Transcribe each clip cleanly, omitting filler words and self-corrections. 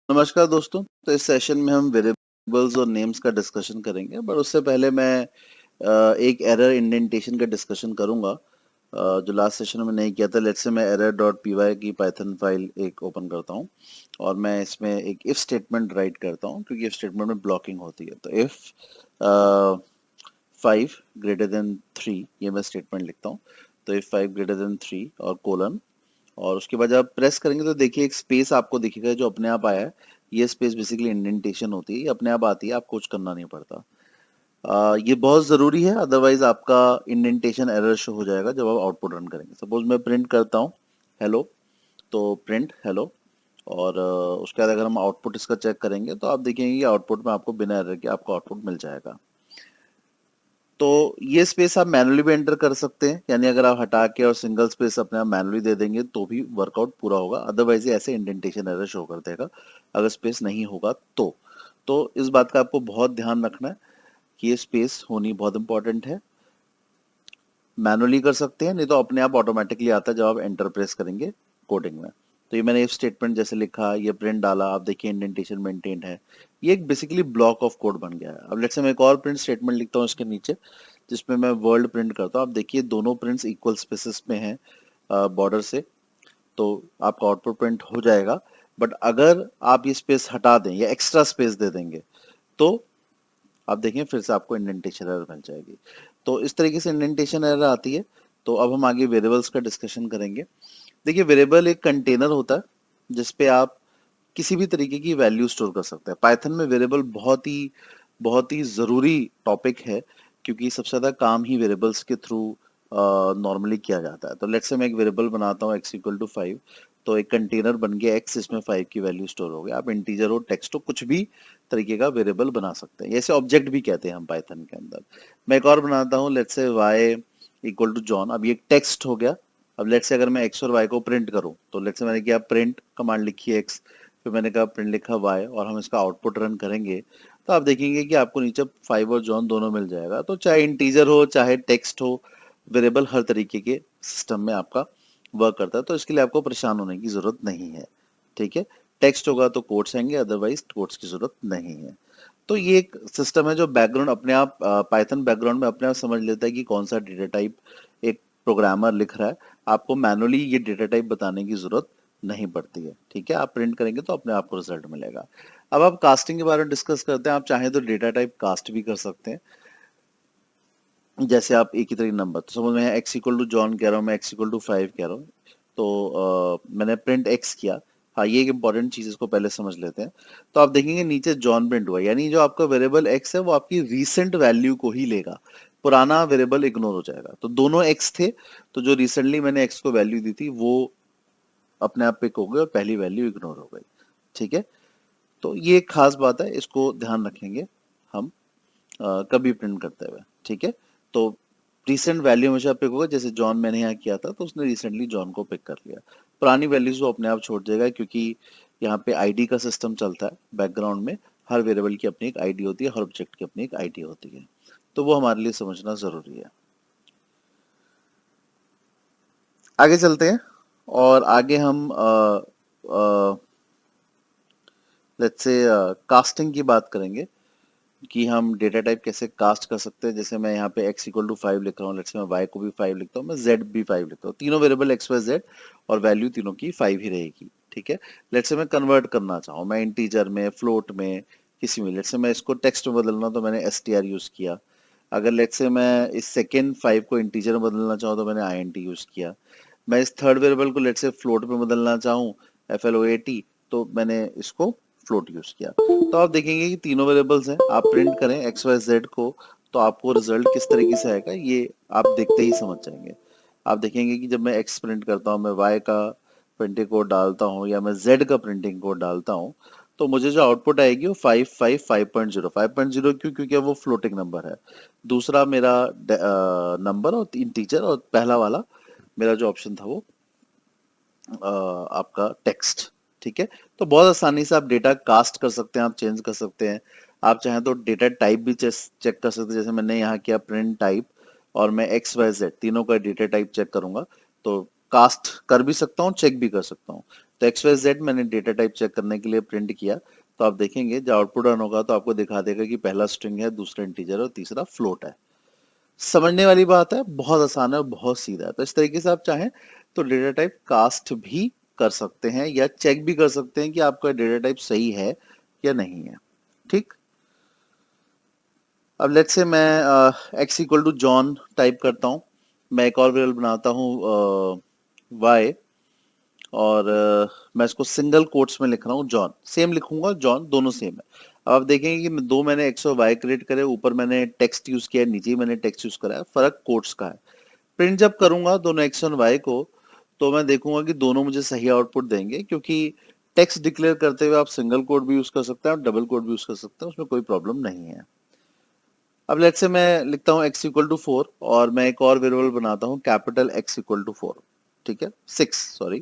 नमस्कार दोस्तों। तो इस सेशन में हम वेरिएबल्स और नेम्स का डिस्कशन करेंगे, बट उससे पहले मैं एक एरर इंडेंटेशन का डिस्कशन करूंगा जो लास्ट सेशन में नहीं किया था। लेट्स से मैं error.py की पाइथन फाइल एक ओपन करता हूं और मैं इसमें एक इफ स्टेटमेंट राइट करता हूं, क्योंकि इफ स्टेटमेंट में ब्लॉकिंग होती है। तो इफ 5 ग्रेटर देन 3, ये मैं स्टेटमेंट लिखता हूँ। तो इफ 5 ग्रेटर देन 3 और कोलन, और उसके बाद जब आप प्रेस करेंगे तो देखिए एक स्पेस आपको दिखेगा जो अपने आप आया है। ये स्पेस बेसिकली इंडेंटेशन होती है, ये अपने आप आती है, आपको कुछ करना नहीं पड़ता। ये बहुत ज़रूरी है, अदरवाइज आपका इंडेंटेशन एरर शो हो जाएगा जब आप आउटपुट रन करेंगे। सपोज मैं प्रिंट करता हूँ हेलो, तो प्रिंट हेलो, और उसके बाद अगर हम आउटपुट इसका चेक करेंगे तो आप देखेंगे कि आउटपुट में आपको बिना एरर के आपको आउटपुट मिल जाएगा। तो ये स्पेस आप मैनुअली भी एंटर कर सकते हैं, यानी अगर आप हटा के और सिंगल स्पेस अपने आप मैनुअली दे देंगे तो भी वर्कआउट पूरा होगा, अदरवाइज ये ऐसे इंडेंटेशन एरर शो कर देगा अगर स्पेस नहीं होगा तो इस बात का आपको बहुत ध्यान रखना है कि ये स्पेस होनी बहुत इंपॉर्टेंट है। मैनुअली कर सकते हैं, नहीं तो अपने आप ऑटोमेटिकली आता है जब आप एंटर प्रेस करेंगे कोडिंग में। तो ये मैंने इफ स्टेटमेंट जैसे लिखा, ये प्रिंट डाला, आप देखिए इंडेंटेशन मेंटेन्ड है। ये एक बेसिकली ब्लॉक ऑफ कोड बन गया है। अब लेट्स से मैं एक और प्रिंट स्टेटमेंट लिखता हूँ इसके नीचे, जिसमें मैं वर्ल्ड प्रिंट करता हूँ। आप देखिए दोनों प्रिंट्स इक्वल स्पेसेस में हैं बॉर्डर से, तो आपका आउटपुट प्रिंट हो जाएगा। बट अगर आप ये स्पेस हटा दें या एक्स्ट्रा स्पेस दे देंगे तो आप देखें फिर से आपको इंडेंटेशन एरर मिल जाएगी। तो इस तरीके से इंडेंटेशन एरर आती है। तो अब हम आगे वेरिएबल्स का डिस्कशन करेंगे। देखिए वेरिएबल एक कंटेनर होता है जिसपे आप किसी भी तरीके की वैल्यू स्टोर कर सकते हैं। पाइथन में वेरिएबल बहुत ही ज़रूरी टॉपिक है, क्योंकि सबसे ज़्यादा काम ही वेरिएबल्स के थ्रू नॉर्मली किया जाता है। तो लेट्स से मैं एक वेरिएबल बनाता हूँ x इक्वल टू 5, तो एक कंटेनर बन गया x, इसमें 5 की वैल्यू स्टोर हो गया। आप इंटीजर हो, टेक्स्ट हो, कुछ भी तरीके का वेरिएबल बना सकते हैं। ऐसे ऑब्जेक्ट भी कहते हैं हम पाइथन के अंदर। मैं एक और बनाता हूँ, let's say y equal to John. अब ये टेक्स्ट हो गया। अब लेट्स से अगर मैं x और y को प्रिंट करूं, तो लेट्स से मैंने किया प्रिंट, कमांड लिखी है x, फिर मैंने कहा प्रिंट लिखा y, और हम इसका आउटपुट रन करेंगे तो आप देखेंगे कि आपको नीचे 5 और जॉन दोनों मिल जाएगा। तो चाहे इंटीजर हो चाहे टेक्स्ट हो, वेरिएबल हर तरीके के सिस्टम में आपका वर्क करता है। तो इसके लिए आपको परेशान होने की जरूरत नहीं है। ठीक है, टेक्स्ट होगा तो कोट्स आएंगे, अदरवाइज कोट्स की जरूरत नहीं है। तो ये एक सिस्टम है जो बैकग्राउंड अपने आप, पाइथन बैकग्राउंड में अपने आप समझ लेता है कि कौन सा डेटा टाइप एक प्रोग्रामर लिख रहा है। आपको मैनुअली ये डेटा टाइप बताने की जरूरत नहीं पड़ती है। ठीक है, आप प्रिंट करेंगे तो अपने आप को रिजल्ट मिलेगा। अब आप कास्टिंग के बारे में डिस्कस करते हैं। आप चाहें तो डेटा टाइप कास्ट भी कर सकते हैं, जैसे आप एक ही तरीके नंबर, तो समझ में एक्स इक्वल टू जॉन कह रहा हूँ, मैं एक्स इक्वल टू 5 कह रहा हूँ, तो मैंने प्रिंट एक्स किया। हाँ, ये एक इंपॉर्टेंट चीज, इसको पहले समझ लेते हैं। तो आप देखेंगे नीचे जॉन प्रिंट हुआ, यानी जो आपका वेरिएबल एक्स है वो आपकी रीसेंट वैल्यू को ही लेगा, पुराना वेरिएबल इग्नोर हो जाएगा। तो दोनों एक्स थे, तो जो रिसेंटली मैंने एक्स को वैल्यू दी थी वो अपने आप पिक हो गई और पहली वैल्यू इग्नोर हो गई। ठीक है, तो ये एक खास बात है, इसको ध्यान रखेंगे हम कभी प्रिंट करते हुए। ठीक है, तो रिसेंट वैल्यू हमेशा पिक होगा। जैसे जॉन मैंने यहाँ किया था तो उसने रिसेंटली जॉन को पिक कर लिया, पुरानी वैल्यूज वो अपने आप छोड़ देगा, क्योंकि यहाँ पे आईडी का सिस्टम चलता है बैकग्राउंड में। हर वेरिएबल की अपनी एक आईडी होती है, हर ऑब्जेक्ट की अपनी एक आईडी होती है, तो वो हमारे लिए समझना जरूरी है। आगे चलते हैं और आगे हम लेट्स से कास्टिंग की बात करेंगे कि हम डेटा टाइप कैसे कास्ट कर सकते हैं। जैसे मैं यहाँ पे x इक्वल टू 5 लिख रहा हूँ, लेट्स से मैं y को भी 5 लिखता हूँ, मैं z भी 5 लिखता हूँ, तीनों वेरिएबल x y z, और वैल्यू तीनों की 5 ही रहेगी। ठीक है, लेट्स से मैं कन्वर्ट करना चाहूँ, मैं इंटीजर में, फ्लोट में, किसी में, लेट्स से मैं इसको टेक्स्ट में बदलना, तो मैंने str यूज किया। अगर लेट्स से मैं इस सेकेंड 5 को इंटीजर में बदलना चाहूँ तो मैंने int यूज किया। मैं इस थर्ड वेरिएबल को लेट्स से फ्लोट में बदलना चाहूँ, float, तो मैंने इसको फ्लोट यूज किया। तो आप देखेंगे कि तीनों वेरिएबल्स हैं। आप प्रिंट करें एक्स वाई जेड को तो आपको रिजल्ट किस तरीके से आएगा ये आप देखते ही समझ जाएंगे। आप देखेंगे कि जब मैं एक्स प्रिंट करता हूँ, मैं वाई का प्रिंटिंग कोड डालता हूँ या मैं जेड का प्रिंटिंग कोड डालता हूँ, तो मुझे जो आउटपुट आएगी वो 555.0। 5.0 क्यों? क्योंकि वो फ्लोटिंग नंबर है। दूसरा मेरा नंबर और इंटीजर, और पहला वाला मेरा जो ऑप्शन था वो आपका टेक्स्ट। ठीक है, तो बहुत आसानी से आप डेटा कास्ट कर सकते हैं, आप चेंज कर सकते हैं। आप चाहें तो डेटा टाइप भी चेक कर सकते हैं। जैसे मैंने यहाँ किया प्रिंट टाइप, और मैं एक्स वाई जेड तीनों का डेटा टाइप चेक करूंगा, तो कास्ट कर भी सकता हूँ, चेक भी कर सकता हूँ। तो XYZ मैंने डेटा टाइप चेक करने के लिए प्रिंट किया, तो आप देखेंगे जब आउटपुट रन होगा तो आपको दिखा देगा कि पहला स्ट्रिंग है, दूसरा इंटीजर और तीसरा फ्लोट है। समझने वाली बात है, बहुत आसान है और बहुत सीधा है। तो इस तरीके से आप चाहें तो डेटा टाइप कास्ट भी कर सकते हैं या चेक भी कर सकते हैं कि आपका डेटा टाइप सही है या नहीं है। ठीक, अब लेट्स से मैं x इक्वल टू जॉन टाइप करता हूँ, मैं एक और वेरिएबल बनाता हूँ y, और मैं इसको सिंगल कोट्स में लिख रहा हूँ जॉन, सेम लिखूंगा, जॉन दोनों सेम है। अब आप देखेंगे कि दो मैंने x और y क्रिएट करे, ऊपर मैंने टेक्स्ट यूज किया है, नीचे मैंने टेक्स्ट यूज करा है, फर्क कोट्स का है। प्रिंट जब करूंगा दोनों x और y को, तो मैं देखूंगा कि दोनों मुझे सही आउटपुट देंगे, क्योंकि टेक्स्ट डिक्लेयर करते हुए आप सिंगल कोट भी यूज कर सकते हैं और डबल कोट भी यूज कर सकते हैं, उसमें कोई प्रॉब्लम नहीं है। अब लेट्स से मैं लिखता हूँ x इक्वल टू 4 और मैं एक और वेरिएबल बनाता हूँ कैपिटल X इक्वल टू 4, ठीक है, 6 सॉरी।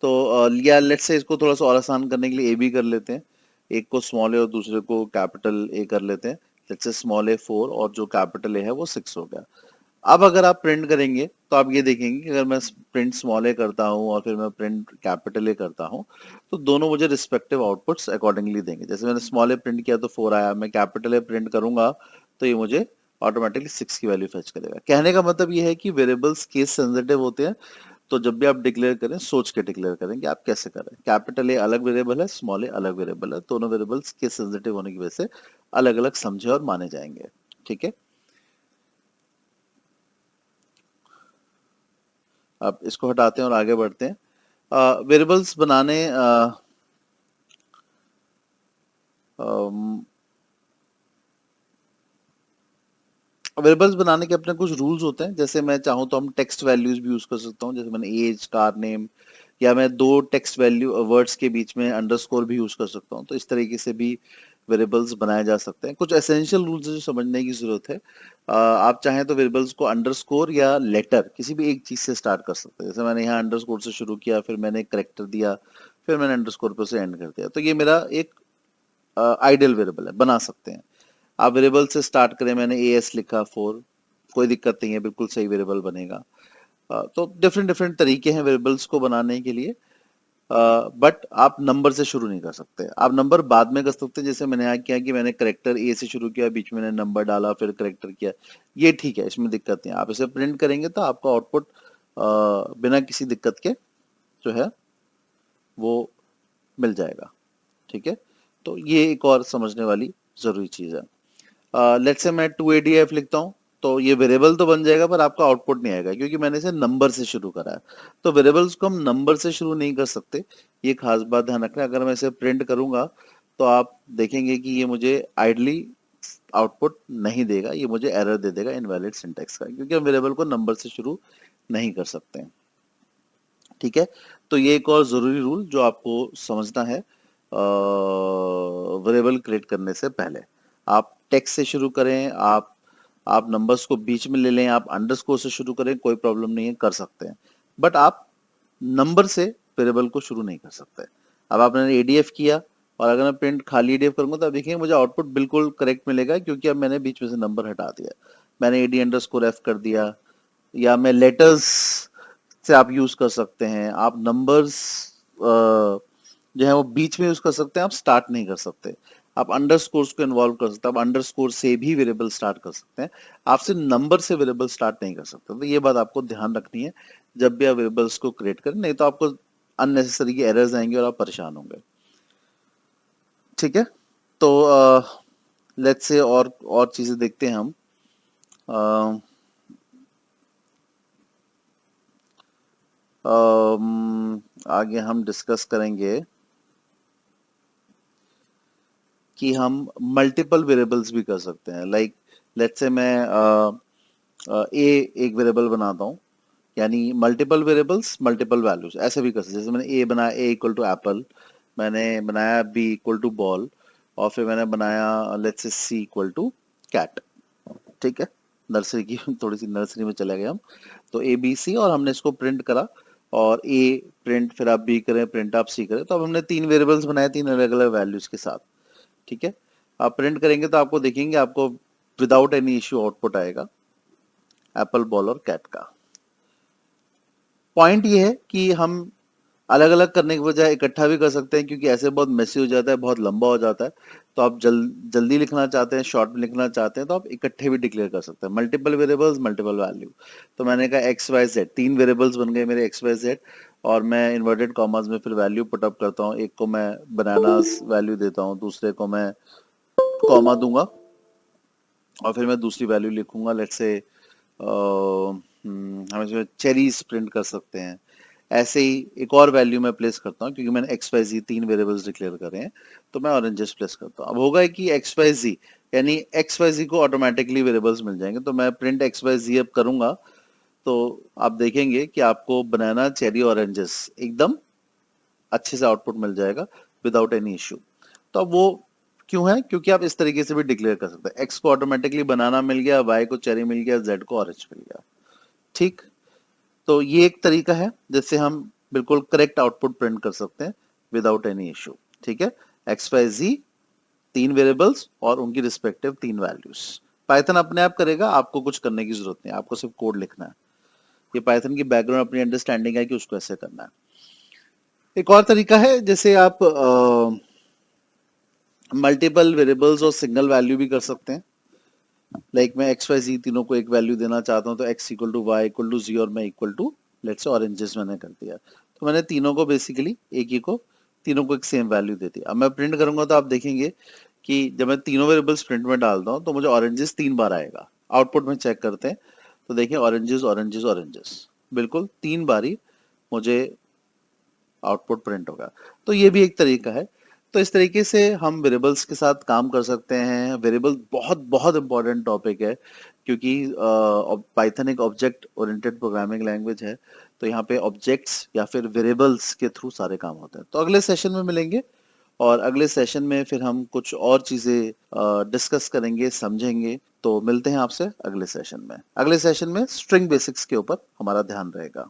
तो या लेट्स से इसको थोड़ा सा और आसान करने के लिए a भी कर लेते हैं, एक को स्मॉल ए और दूसरे को कैपिटल A कर लेते हैं। लेट्स से स्मॉल a 4 और जो कैपिटल A है वो 6 हो गया। अब अगर आप प्रिंट करेंगे तो आप ये देखेंगे कि अगर मैं प्रिंट स्मॉल ए करता हूँ और फिर मैं प्रिंट कैपिटल ए करता हूँ, तो दोनों मुझे रिस्पेक्टिव आउटपुट्स अकॉर्डिंगली देंगे। जैसे मैंने स्मॉल ए प्रिंट किया तो 4 आया, मैं कैपिटल ए प्रिंट करूंगा तो ये मुझे ऑटोमेटिकली 6 की वैल्यू फेच करेगा। कहने का मतलब ये है कि वेरिएबल्स केस सेंसिटिव होते हैं, तो जब भी आप डिक्लेयर करें सोच के डिक्लेयर करें कि आप कैसे करें। कैपिटल ए अलग वेरिएबल है, स्मॉल ए अलग वेरिएबल है, दोनों वेरिएबल्स केस सेंसिटिव होने की वजह से अलग अलग समझे और माने जाएंगे। ठीक है, अब इसको हटाते हैं और आगे बढ़ते हैं। वेरिएबल्स बनाने वेरिएबल्स बनाने के अपने कुछ रूल्स होते हैं। जैसे मैं चाहूँ तो हम टेक्स्ट वैल्यूज भी यूज कर सकता हूँ, जैसे मैंने एज, कार नेम, या मैं दो टेक्स्ट वैल्यू वर्ड्स के बीच में अंडरस्कोर भी यूज कर सकता हूँ। तो इस तरीके से भी वेरिएबल्स बनाए जा सकते हैं। कुछ एसेंशियल रूल्स जो समझने की जरूरत है। आप चाहें तो वेरिएबल्स को अंडरस्कोर या लेटर किसी भी एक चीज से स्टार्ट कर सकते हैं। जैसे मैंने यहाँ अंडरस्कोर से शुरू किया, फिर मैंने करेक्टर दिया, फिर मैंने अंडरस्कोर पर से एंड कर दिया, तो ये मेरा एक आइडियल वेरिएबल है, बना सकते हैं। आप वेरिएबल से स्टार्ट करें, मैंने एस लिखा 4, कोई दिक्कत नहीं है, बिल्कुल सही वेरिएबल बनेगा। तो डिफरेंट डिफरेंट तरीके हैं वेरिएबल्स को बनाने के लिए, बट आप नंबर से शुरू नहीं कर सकते। आप नंबर बाद में कर सकते हैं, जैसे मैंने यहाँ किया कि मैंने करेक्टर ए से शुरू किया, बीच में मैंने नंबर डाला, फिर करेक्टर किया, ये ठीक है, इसमें दिक्कत नहीं है। आप इसे प्रिंट करेंगे तो आपका आउटपुट बिना किसी दिक्कत के जो है वो मिल जाएगा। ठीक है, तो ये एक और समझने वाली जरूरी चीज है। लेट्स से मैं 2ADF लिखता हूँ, तो ये वेरिएबल तो बन जाएगा पर आपका आउटपुट नहीं आएगा, क्योंकि मैंने इसे नंबर से शुरू करा है। तो वेरिएबल्स को हम नंबर से शुरू नहीं कर सकते, ये खास बात ध्यान रखना। अगर मैं इसे प्रिंट करूंगा तो आप देखेंगे कि ये मुझे आइडली आउटपुट नहीं देगा, ये मुझे एरर दे देगा इनवैलिड सिंटैक्स का, क्योंकि हम वेरिएबल को नंबर से शुरू नहीं कर सकते। ठीक है, तो ये एक और जरूरी रूल जो आपको समझना है वेरिएबल क्रिएट करने से पहले। आप टेक्स्ट से शुरू करें, आप नंबर्स को बीच में ले लें, आप अंडरस्कोर से शुरू करें, कोई प्रॉब्लम नहीं है, कर सकते हैं। बट आप नंबर से वेरिएबल को शुरू नहीं कर सकते। अब आपने एडीएफ किया और अगर मैं प्रिंट खाली एडीएफ करूंगा तो आप देखिए मुझे आउटपुट बिल्कुल करेक्ट मिलेगा, क्योंकि अब मैंने बीच में से नंबर हटा दिया, मैंने एडी अंडरस्कोर एफ कर दिया, या मैं लेटर्स से आप यूज कर सकते हैं। आप नंबर्स जो है वो बीच में यूज कर सकते हैं, आप स्टार्ट नहीं कर सकते। आप अंडरस्कोर्स को इन्वॉल्व कर सकते हैं, आप अंडरस्कोर से भी वेरिएबल स्टार्ट कर सकते हैं, आप सिर्फ नंबर से वेरिएबल स्टार्ट नहीं कर सकते। तो ये बात आपको ध्यान रखनी है जब भी आप वेरिएबल्स को क्रिएट करें, नहीं तो आपको अननेसेसरी की एरर्स आएंगे और आप परेशान होंगे। ठीक है, तो लेट्स से और चीजें देखते हैं हम। आगे हम डिस्कस करेंगे कि हम मल्टीपल वेरिएबल्स भी कर सकते हैं। लाइक लेट्स से मैं ए एक वेरिएबल बनाता हूँ, यानी मल्टीपल वेरिएबल्स मल्टीपल वैल्यूज ऐसे भी कर सकते हैं। जैसे मैंने ए बनाया, ए इक्वल टू एप्पल, मैंने बनाया बी इक्वल टू बॉल, और फिर मैंने बनाया let's say C equal to cat. ठीक है, नर्सरी की थोड़ी सी नर्सरी में चले गए हम। तो ए बी सी और हमने इसको प्रिंट करा, और ए प्रिंट, फिर आप बी करें, प्रिंट आप सी करें, तो अब हमने तीन वेरिएबल्स बनाए, तीन अलग अलग वैल्यूज के साथ। ठीक है, आप प्रिंट करेंगे तो आपको देखेंगे आपको विदाउट एनी इश्यू आउटपुट आएगा एप्पल, बॉल और कैट का। पॉइंट ये है कि हम अलग अलग करने के बजाय इकट्ठा भी कर सकते हैं, क्योंकि ऐसे बहुत मेसी हो जाता है, बहुत लंबा हो जाता है। तो आप जल्दी लिखना चाहते हैं, शॉर्ट में लिखना चाहते हैं, तो आप इकट्ठे भी डिक्लेयर कर सकते हैं। Multiple variables, multiple value. तो मैंने कहा एक्स वाई जेड, 3 वेरिएबल्स बन गए मेरे एक्स वाई जेड, और मैं इन्वर्टेड कॉमास में फिर वैल्यू पुटअप करता हूँ। एक को मैं बनानास वैल्यू देता हूँ, दूसरे को मैं कॉमा दूंगा, और फिर मैं दूसरी वैल्यू लिखूंगा। लेट्स से हम इसमें चेरीज प्रिंट कर सकते हैं। ऐसे ही एक और वैल्यू मैं प्लेस करता हूँ, क्योंकि मैंने एक्स वाई जी 3 वेरिएबल्स डिक्लेयर करे हैं, तो मैं ऑरेंजेस प्लेस करता हूँ। अब होगा कि एक्स वाई जी, यानी एक्स वाई जी को ऑटोमेटिकली वेरिएबल्स मिल जाएंगे। तो मैं प्रिंट एक्स वाई जी अब करूंगा, तो आप देखेंगे कि आपको बनाना, चेरी, ऑरेंजेस एकदम अच्छे से आउटपुट मिल जाएगा विदाउट एनी इश्यू। तो अब वो क्यों है? क्योंकि आप इस तरीके से भी डिक्लेयर कर सकते हैं। एक्स को ऑटोमेटिकली बनाना मिल गया, वाई को चेरी मिल गया, जेड को ऑरेंज मिल गया। ठीक, तो ये एक तरीका है जिससे हम बिल्कुल करेक्ट आउटपुट प्रिंट कर सकते हैं विदाउट एनी इश्यू। ठीक है, एक्स वाई जी 3 वेरिएबल्स और उनकी रिस्पेक्टिव 3 वैल्यूज। पाइथन अपने आप करेगा, आपको कुछ करने की जरूरत नहीं, आपको सिर्फ कोड लिखना है। ये पाइथन की बैकग्राउंड अपनी अंडरस्टैंडिंग है कि उसको ऐसे करना है। एक और तरीका है, जैसे आप मल्टीपल वेरिएबल्स और सिंगल वैल्यू भी कर सकते हैं। लाइक मैं एक्स वाई जी तीनों को एक वैल्यू देना चाहता हूँ, तो x equal to y equal to G, और मैं equal to let's say oranges मैंने कर दिया। तो मैंने तीनों को बेसिकली एक ही को, तीनों को एक सेम वैल्यू दे दी। अब मैं प्रिंट करूंगा तो आप देखेंगे कि जब मैं तीनों वेरिएबल्स प्रिंट में डालता हूँ तो मुझे ऑरेंजेस 3 बार आएगा। आउटपुट में चेक करते हैं तो देखिए ऑरेंजेस ऑरेंजेस ऑरेंजेस, बिल्कुल 3 बारी मुझे आउटपुट प्रिंट होगा। तो ये भी एक तरीका है। तो इस तरीके से हम वेरिएबल्स के साथ काम कर सकते हैं। वेरिएबल बहुत बहुत इंपॉर्टेंट टॉपिक है, क्योंकि पाइथन एक ऑब्जेक्ट ओरिएंटेड प्रोग्रामिंग लैंग्वेज है। तो यहाँ पे ऑब्जेक्ट्स या फिर वेरिएबल्स के थ्रू सारे काम होते हैं। तो अगले सेशन में मिलेंगे, और अगले सेशन में फिर हम कुछ और चीजें डिस्कस करेंगे, समझेंगे। तो मिलते हैं आपसे अगले सेशन में। अगले सेशन में स्ट्रिंग बेसिक्स के ऊपर हमारा ध्यान रहेगा।